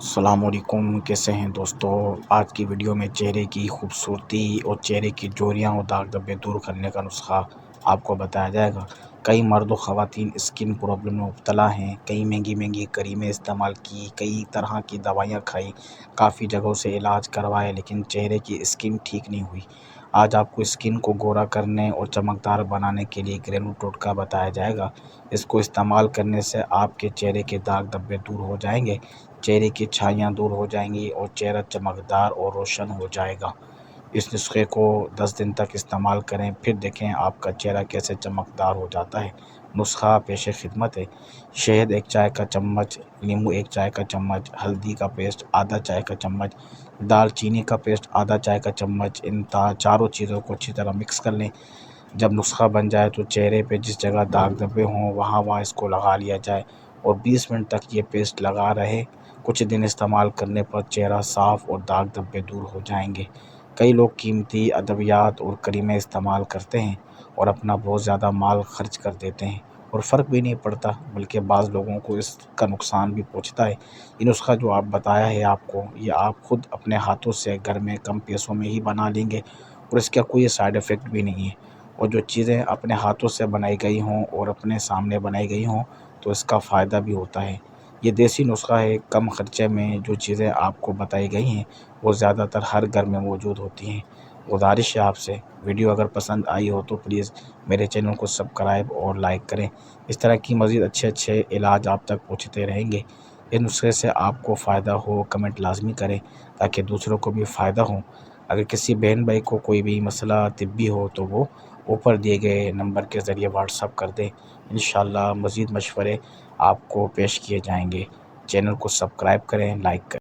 السلام علیکم، کیسے ہیں دوستو؟ آج کی ویڈیو میں چہرے کی خوبصورتی اور چہرے کی جوریاں اور داغ دھبے دور کرنے کا نسخہ آپ کو بتایا جائے گا۔ کئی مرد و خواتین اسکن پرابلم میں مبتلا ہیں، کئی مہنگی کریمیں استعمال کی، کئی طرح کی دوائیاں کھائی، کافی جگہوں سے علاج کروائے، لیکن چہرے کی اسکن ٹھیک نہیں ہوئی۔ آج آپ کو اسکن کو گورا کرنے اور چمکدار بنانے کے لیے گھریلو ٹوٹکا بتایا جائے گا۔ اس کو استعمال کرنے سے آپ کے چہرے کے داغ دھبے دور ہو جائیں گے، چہرے کی چھائیاں دور ہو جائیں گی اور چہرہ چمکدار اور روشن ہو جائے گا۔ اس نسخے کو 10 دن تک استعمال کریں، پھر دیکھیں آپ کا چہرہ کیسے چمکدار ہو جاتا ہے۔ نسخہ پیش خدمت ہے۔ شہد 1 چائے کا چمچ، لیموں 1 چائے کا چمچ، ہلدی کا پیسٹ آدھا چائے کا چمچ، دال چینی کا پیسٹ آدھا چائے کا چمچ۔ ان چاروں چیزوں کو اچھی طرح مکس کر لیں۔ جب نسخہ بن جائے تو چہرے پہ جس جگہ داغ دھبے ہوں وہاں اس کو لگا لیا جائے اور 20 منٹ تک یہ پیسٹ لگا رہے۔ کچھ دن استعمال کرنے پر چہرہ صاف اور داغ دھبے دور ہو جائیں گے۔ کئی لوگ قیمتی ادویات اور کریمیں استعمال کرتے ہیں اور اپنا بہت زیادہ مال خرچ کر دیتے ہیں اور فرق بھی نہیں پڑتا، بلکہ بعض لوگوں کو اس کا نقصان بھی پہنچتا ہے۔ یہ نسخہ جو آپ بتایا ہے آپ کو، یہ آپ خود اپنے ہاتھوں سے گھر میں کم پیسوں میں ہی بنا لیں گے اور اس کا کوئی سائیڈ ایفیکٹ بھی نہیں ہے۔ اور جو چیزیں اپنے ہاتھوں سے بنائی گئی ہوں اور اپنے سامنے بنائی گئی ہوں تو اس کا فائدہ بھی ہوتا ہے۔ یہ دیسی نسخہ ہے، کم خرچے میں جو چیزیں آپ کو بتائی گئی ہیں وہ زیادہ تر ہر گھر میں موجود ہوتی ہیں۔ گزارش ہے آپ سے، ویڈیو اگر پسند آئی ہو تو پلیز میرے چینل کو سبسکرائب اور لائک کریں۔ اس طرح کی مزید اچھے علاج آپ تک پہنچتے رہیں گے۔ اس نسخے سے آپ کو فائدہ ہو کمنٹ لازمی کریں تاکہ دوسروں کو بھی فائدہ ہو۔ اگر کسی بہن بھائی کو کوئی بھی مسئلہ طبی ہو تو وہ اوپر دیے گئے نمبر کے ذریعے واٹس ایپ کر دیں۔ انشاءاللہ مزید مشورے آپ کو پیش کیے جائیں گے۔ چینل کو سبسکرائب کریں، لائک کریں۔